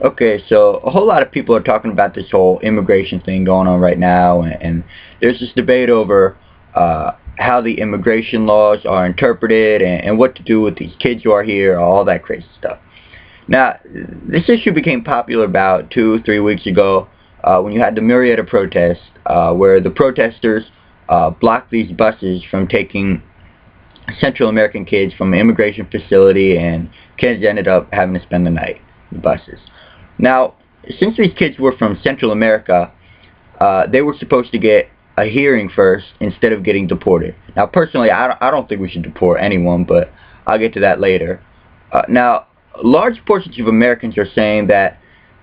Okay, so a whole lot of people are talking about this whole immigration thing going on right now, and there's this debate over how the immigration laws are interpreted and what to do with these kids who are here, all that crazy stuff. Now, this issue became popular about 2, 3 weeks ago when you had the Marietta protest, where the protesters blocked these buses from taking Central American kids from an immigration facility, and kids ended up having to spend the night in the buses. Now, since these kids were from Central America, they were supposed to get a hearing first instead of getting deported. Now, personally, I don't think we should deport anyone, but I'll get to that later. Now, large portions of Americans are saying that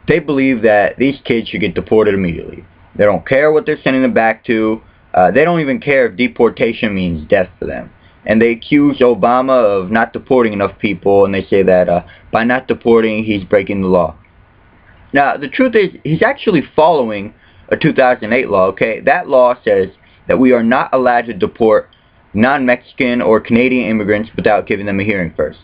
they believe that these kids should get deported immediately. They don't care what they're sending them back to. They don't even care if deportation means death for them. And they accuse Obama of not deporting enough people, and they say that by not deporting, he's breaking the law. Now, the truth is, he's actually following a 2008 law, okay? That law says that we are not allowed to deport non-Mexican or Canadian immigrants without giving them a hearing first.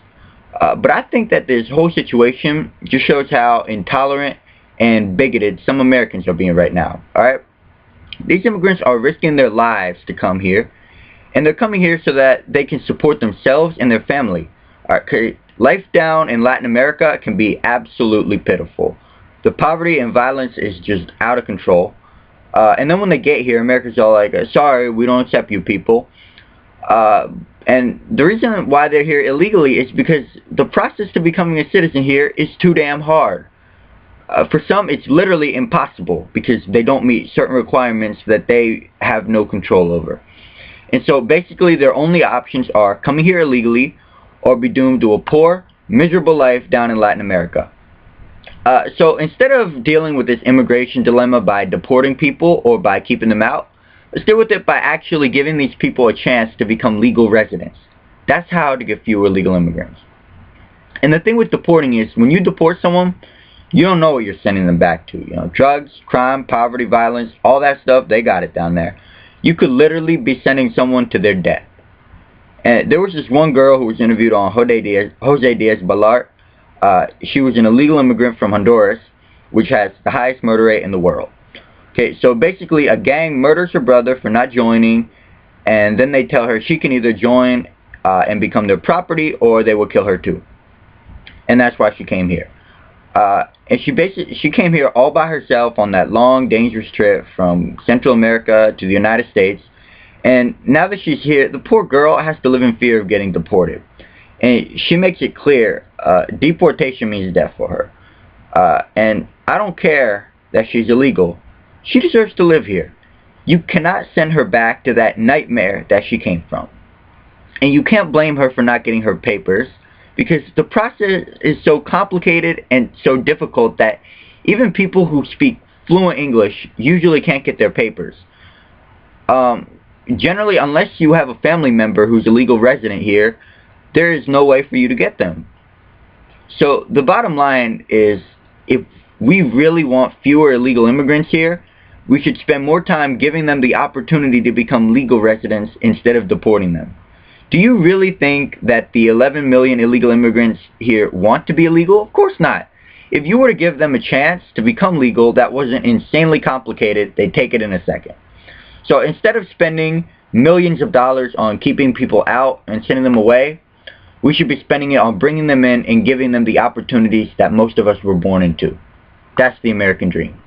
But I think that this whole situation just shows how intolerant and bigoted some Americans are being right now, alright? These immigrants are risking their lives to come here, and they're coming here so that they can support themselves and their family. Alright, life down in Latin America can be absolutely pitiful. The poverty and violence is just out of control. And then when they get here, America's all like, sorry, we don't accept you people. And the reason why they're here illegally is because the process to becoming a citizen here is too damn hard. For some, it's literally impossible because they don't meet certain requirements that they have no control over. And so basically their only options are coming here illegally or be doomed to a poor, miserable life down in Latin America. So instead of dealing with this immigration dilemma by deporting people or by keeping them out, let's deal with it by actually giving these people a chance to become legal residents. That's how to get fewer legal immigrants. And the thing with deporting is, when you deport someone, you don't know what you're sending them back to. You know, drugs, crime, poverty, violence, all that stuff, they got it down there. You could literally be sending someone to their death. And there was this one girl who was interviewed on Jose Diaz-Balart. She was an illegal immigrant from Honduras, which has the highest murder rate in the world. Okay, so basically a gang murders her brother for not joining, and then they tell her she can either join and become their property, or they will kill her too. And that's why she came here. And she came here all by herself on that long, dangerous trip from Central America to the United States. And now that she's here, the poor girl has to live in fear of getting deported. And she makes it clear, deportation means death for her. And I don't care that she's illegal. She deserves to live here. You cannot send her back to that nightmare that she came from. And you can't blame her for not getting her papers, because the process is so complicated and so difficult that even people who speak fluent English usually can't get their papers. Generally, unless you have a family member who's a legal resident here, there is no way for you to get them. So the bottom line is, if we really want fewer illegal immigrants here, we should spend more time giving them the opportunity to become legal residents instead of deporting them. Do you really think that the 11 million illegal immigrants here want to be illegal? Of course not. If you were to give them a chance to become legal that wasn't insanely complicated, they'd take it in a second. So instead of spending millions of dollars on keeping people out and sending them away, we should be spending it on bringing them in and giving them the opportunities that most of us were born into. That's the American dream.